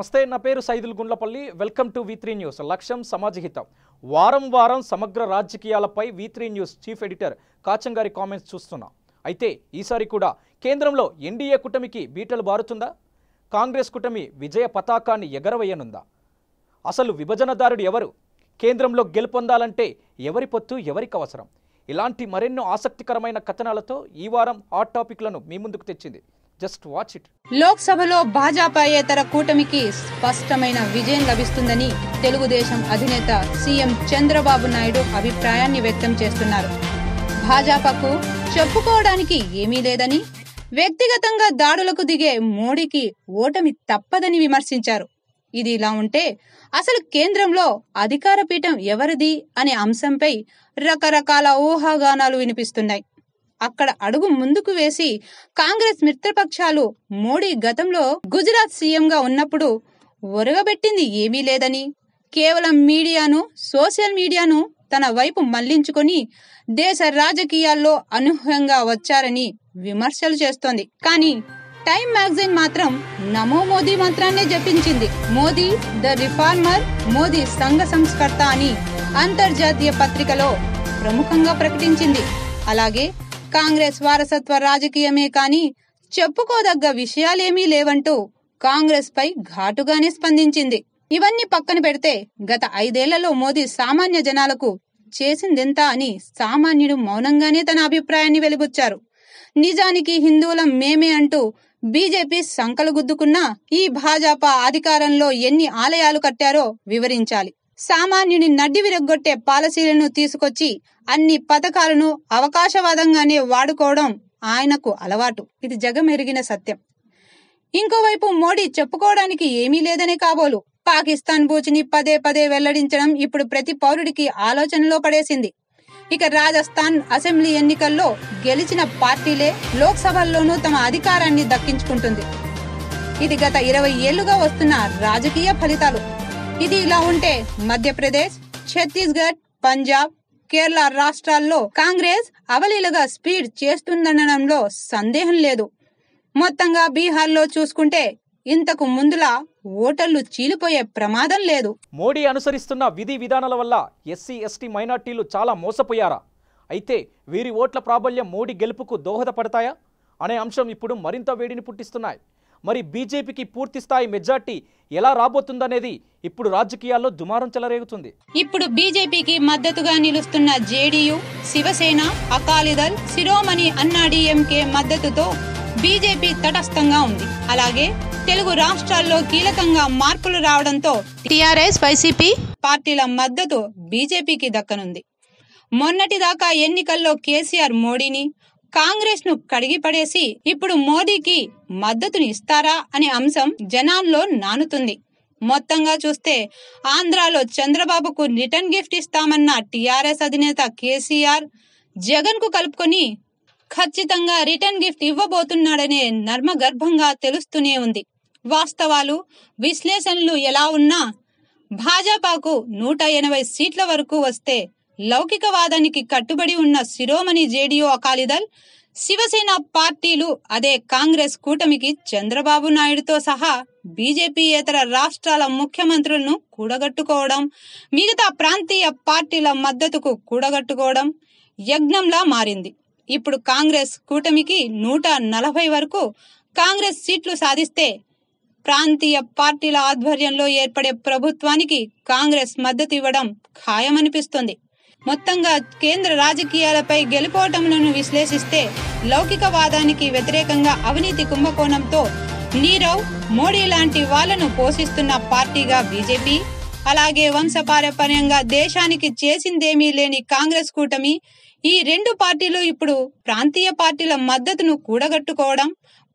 నమస్తే, నా పేరు Saidul Gundlapalli. Welcome to V3 news. లక్ష్యం సమాజహితం. వారం వారం సమగ్ర రాజకీయాలపై V3 న్యూస్ చీఫ్ ఎడిటర్ కాచంగారి కామెంట్స్ చూస్తున్నాం. అయితే ఈసారి కూడా కేంద్రంలో ఎన్డీఏ కూటమికి బీటలు బారుతుందా? కాంగ్రెస్ కూటమి విజయ పతాకాన్ని ఎగరవేయనుందా? అసలు విభజనదారుడు ఎవరు? కేంద్రంలో గెలుపొందాలంటే ఎవరి పొత్తు ఎవరికి అవసరం? ఇలాంటి మరెన్నో ఆసక్తికరమైన కథనాలతో ఈ వారం హాట్ టాపిక్లను మీ ముందుకు తెచ్చింది. Just watch it. లోక్సభలో భాజపాయేతర కూటమికి స్పష్టమైన విజయం లభిస్తుందని తెలుగుదేశం అధినేత సీఎం చంద్రబాబు నాయుడు అభిప్రాయాన్ని వ్యక్తం చేస్తున్నారు. భాజపాకు చెప్పుకోవడానికి ఏమీ లేదని, వ్యక్తిగతంగా దాడులకు దిగే మోడీకి ఓటమి తప్పదని విమర్శించారు. ఇది ఇలా ఉంటే అసలు కేంద్రంలో అధికార పీఠం ఎవరిది అనే అంశంపై రకరకాల ఊహాగానాలు వినిపిస్తున్నాయి. అక్కడ అడుగు ముందుకు వేసి కాంగ్రెస్ మిత్రపక్షాలు మోడీ గతంలో గుజరాత్ సీఎంగా ఉన్నప్పుడు ఒరగబెట్టింది ఏమీ లేదని, కేవలం మీడియాను, సోషల్ మీడియాను తన వైపు మళ్లించుకొని దేశ రాజకీయాల్లో అనూహ్యంగా వచ్చారని విమర్శలు చేస్తోంది. కానీ టైమ్ మ్యాగజైన్ మాత్రం నమో మోదీ మంత్రాన్నే జపించింది. మోదీ ద రిఫార్మర్, మోదీ సంఘ సంస్కర్త అని అంతర్జాతీయ పత్రికలో ప్రముఖంగా ప్రకటించింది. అలాగే కాంగ్రెస్ వారసత్వ రాజకీయమే కానీ చెప్పుకోదగ్గ విషయాలేమీ లేవంటూ కాంగ్రెస్ పై ఘాటుగానే స్పందించింది. ఇవన్నీ పక్కన పెడితే గత 5 ఏళ్లలో మోదీ సామాన్య జనాలకు చేసిందెంత అని సామాన్యుడు మౌనంగానే తన అభిప్రాయాన్ని వెలిబుచ్చారు. నిజానికి హిందువులం మేమే అంటూ బీజేపీ సంకలు గుద్దుకున్నా ఈ భాజపా అధికారంలో ఎన్ని ఆలయాలు కట్టారో వివరించాలి. సామాన్యుని నడ్డి విరగ్గొట్టే పాలసీలను తీసుకొచ్చి అన్ని పథకాలను అవకాశవాదంగానే వాడుకోవడం ఆయనకు అలవాటు. ఇది జగమెరిగిన సత్యం. ఇంకోవైపు మోడీ చెప్పుకోవడానికి ఏమీ లేదనే కాబోలు పాకిస్తాన్ బూచిని పదే పదే వెల్లడించడం ఇప్పుడు ప్రతి పౌరుడికి ఆలోచనలో పడేసింది. ఇక రాజస్థాన్ అసెంబ్లీ ఎన్నికల్లో గెలిచిన పార్టీలే లోక్సభల్లోనూ తమ అధికారాన్ని దక్కించుకుంటుంది. ఇది గత 20 ఏళ్లుగా వస్తున్న రాజకీయ ఫలితాలు. ఇది ఇలా ఉంటే మధ్యప్రదేశ్, ఛత్తీస్గఢ్, పంజాబ్, కేరళ రాష్ట్రాల్లో కాంగ్రెస్ అవలీలగా స్పీడ్ చేస్తుందనడంలో సందేహం లేదు. మొత్తంగా బీహార్లో చూసుకుంటే ఇంతకు ముందులా ఓటర్లు చీలిపోయే ప్రమాదం లేదు. మోడీ అనుసరిస్తున్న విధి విధానాల వల్ల ఎస్సీ, ఎస్టీ మైనార్టీలు చాలా మోసపోయారా? అయితే వీరి ఓట్ల ప్రాబల్యం మోడీ గెలుపుకు దోహదపడతాయా అనే అంశం ఇప్పుడు మరింత వేడిని పుట్టిస్తున్నాయి. మరి బీజేపీకి పూర్తి స్థాయి మెజార్టీ ఎలా రాబోతుందనేది ఇప్పుడు రాజకీయాల్లో దుమారం చెలరేగుతుంది. ఇప్పుడు బీజేపీకి మద్దతుగా నిలుస్తున్న జేడీయూ, శివసేన, అకాలీదళ్, శిరోమణి అన్నా డీఎంకే మద్దతుతో బీజేపీ తటస్థంగా ఉంది. అలాగే తెలుగు రాష్ట్రాల్లో కీలకంగా మార్పులు రావడంతో టీఆర్ఎస్, వైసీపీ పార్టీల మద్దతు బీజేపీకి దక్కనుంది. మొన్నటిదాకా ఎన్నికల్లో కేసీఆర్ మోడీని, కాంగ్రెస్ ను కడిగి పడేసి ఇప్పుడు మోడీకి మద్దతుని ఇస్తారా అనే అంశం జనాల్లో నానుతుంది. మొత్తంగా చూస్తే ఆంధ్రాలో చంద్రబాబుకు రిటర్న్ గిఫ్ట్ ఇస్తామన్న టీఆర్ఎస్ అధినేత కేసీఆర్ జగన్ కు కలుపుకొని ఖచ్చితంగా రిటర్న్ గిఫ్ట్ ఇవ్వబోతున్నాడనే నర్మగర్భంగా తెలుస్తూనే ఉంది. వాస్తవాలు, విశ్లేషణలు ఎలా ఉన్నా భాజపాకు 180 సీట్ల వరకు వస్తే లౌకికవాదానికి కట్టుబడి ఉన్న శిరోమణి, జేడీయూ, అకాలీదళ్, శివసేన పార్టీలు, అదే కాంగ్రెస్ కూటమికి చంద్రబాబు నాయుడుతో సహా బీజేపీయేతర రాష్ట్రాల ముఖ్యమంత్రులను కూడగట్టుకోవడం, మిగతా ప్రాంతీయ పార్టీల మద్దతుకు కూడగట్టుకోవడం యజ్ఞంలా మారింది. ఇప్పుడు కాంగ్రెస్ కూటమికి 140 వరకు కాంగ్రెస్ సీట్లు సాధిస్తే ప్రాంతీయ పార్టీల ఆధ్వర్యంలో ఏర్పడే ప్రభుత్వానికి కాంగ్రెస్ మద్దతు ఇవ్వడం ఖాయమనిపిస్తుంది. మొత్తంగా కేంద్ర రాజకీయాలపై గెలుపోటములను విశ్లేషిస్తే లౌకికవాదానికి వ్యతిరేకంగా అవినీతి కుంభకోణంతో నీరవ్ మోడీ లాంటి వాళ్లను పోషిస్తున్న పార్టీగా బీజేపీ, అలాగే వంశపారంపర్యంగా దేశానికి చేసిందేమీ లేని కాంగ్రెస్ కూటమి, ఈ 2 పార్టీలు ఇప్పుడు ప్రాంతీయ పార్టీల మద్దతును కూడగట్టుకోవడం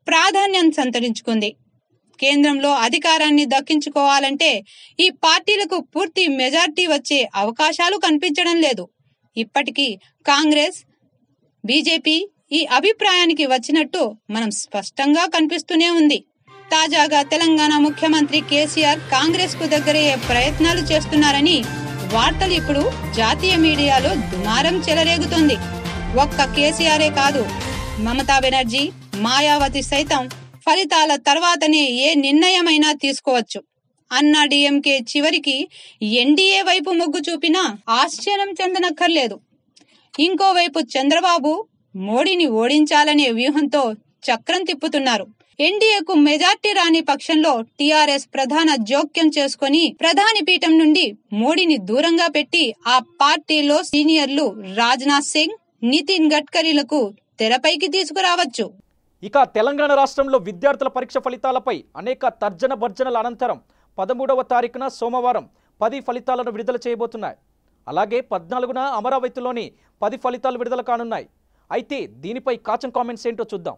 ప్రాధాన్యం సంతరించుకుంది. కేంద్రంలో అధికారాన్ని దక్కించుకోవాలంటే ఈ పార్టీలకు పూర్తి మెజార్టీ వచ్చే అవకాశాలు కనిపించడం లేదు. ఇప్పటికీ కాంగ్రెస్, బీజేపీ ఈ అభిప్రాయానికి వచ్చినట్టు మనం స్పష్టంగా కనిపిస్తూనే ఉంది. తాజాగా తెలంగాణ ముఖ్యమంత్రి కేసీఆర్ కాంగ్రెస్ కు దగ్గరయ్యే ప్రయత్నాలు చేస్తున్నారని వార్తలు ఇప్పుడు జాతీయ మీడియాలో దుమారం చెలరేగుతోంది. ఒక్క కేసీఆరే కాదు, మమతా బెనర్జీ, మాయావతి సైతం ఫలితాల తర్వాతనే ఏ నిర్ణయమైనా తీసుకోవచ్చు. అన్నా డిఎంకే చివరికి ఎన్డీఏ వైపు మొగ్గు చూపినా ఆశ్చర్యం చెందనక్కర్లేదు. ఇంకోవైపు చంద్రబాబు మోడీని ఓడించాలనే వ్యూహంతో చక్రం తిప్పుతున్నారు. ఎన్డీఏకు మెజార్టీ రాని పక్షంలో టీఆర్ఎస్ ప్రధాన జోక్యం చేసుకుని ప్రధాని పీఠం నుండి మోడీని దూరంగా పెట్టి ఆ పార్టీలో సీనియర్లు రాజ్నాథ్ సింగ్, నితిన్ గడ్కరీలకు తెరపైకి తీసుకురావచ్చు. ఇక తెలంగాణ రాష్ట్రంలో విద్యార్థుల పరీక్ష ఫలితాలపై అనేక తర్జన భర్జనల అనంతరం 13వ తారీఖున సోమవారం 10 ఫలితాలను విడుదల చేయబోతున్నాయి. అలాగే 14న అమరావతిలోని 10 ఫలితాలు విడుదల కానున్నాయి. అయితే దీనిపై కాచం కామెంట్స్ ఏంటో చూద్దాం.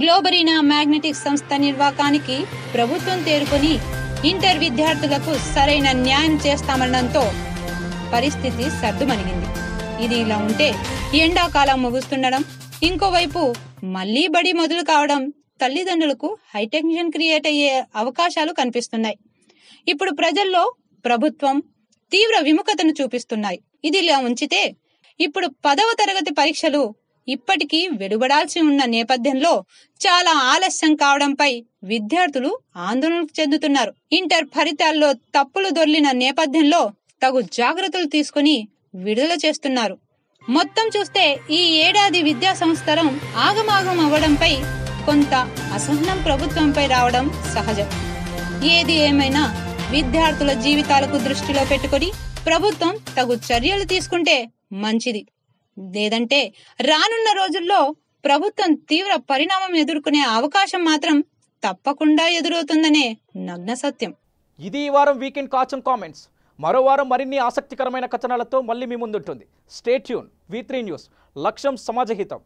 గ్లోబరీనా మ్యాగ్నెటిక్ సంస్థ నిర్వాకానికి ప్రభుత్వం తేరుకొని ఇంటర్ విద్యార్థులకు సరైన న్యాయం చేస్తామనడంతో పరిస్థితి సర్దుమణిగింది. ఇది ఇలా ఉంటే ఎండాకాలం ముగుస్తుండడం, ఇంకోవైపు మళ్లీ బడి మొదలు కావడం తల్లిదండ్రులకు హైటెన్షన్ క్రియేట్ అయ్యే అవకాశాలు కనిపిస్తున్నాయి. ఇప్పుడు ప్రజల్లో ప్రభుత్వం తీవ్ర విముఖతను చూపిస్తున్నాయి. ఇది ఇలా ఉంచితే ఇప్పుడు 10వ తరగతి పరీక్షలు ఇప్పటికీ వెలువడాల్సి ఉన్న నేపథ్యంలో చాలా ఆలస్యం కావడంపై విద్యార్థులు ఆందోళన చెందుతున్నారు. ఇంటర్ ఫలితాల్లో తప్పులు దొర్లిన నేపథ్యంలో తగు జాగ్రత్తలు తీసుకుని విడుదల చేస్తున్నారు. మొత్తం చూస్తే ఈ ఏడాది విద్యా సంవత్సరం ఆగమాగం అవ్వడంపై కొంత అసహనం ప్రభుత్వంపై రావడం సహజం. ఏది ఏమైనా విద్యార్థుల జీవితాలకు దృష్టిలో పెట్టుకుని ప్రభుత్వం తగు చర్యలు తీసుకుంటే మంచిది. లేదంటే రానున్న రోజుల్లో ప్రభుత్వం తీవ్ర పరిణామం ఎదుర్కొనే అవకాశం మాత్రం తప్పకుండా ఎదురవుతుందనే నగ్న సత్యం. ఇది ఈ వారం వీకెండ్ కాచం కామెంట్స్. మరో వారం మరిన్ని ఆసక్తికరమైన కథనాలతో మళ్ళీ మీ ముందుంటుంది. Stay tune. V3 న్యూస్, లక్ష్యం సమాజహితం.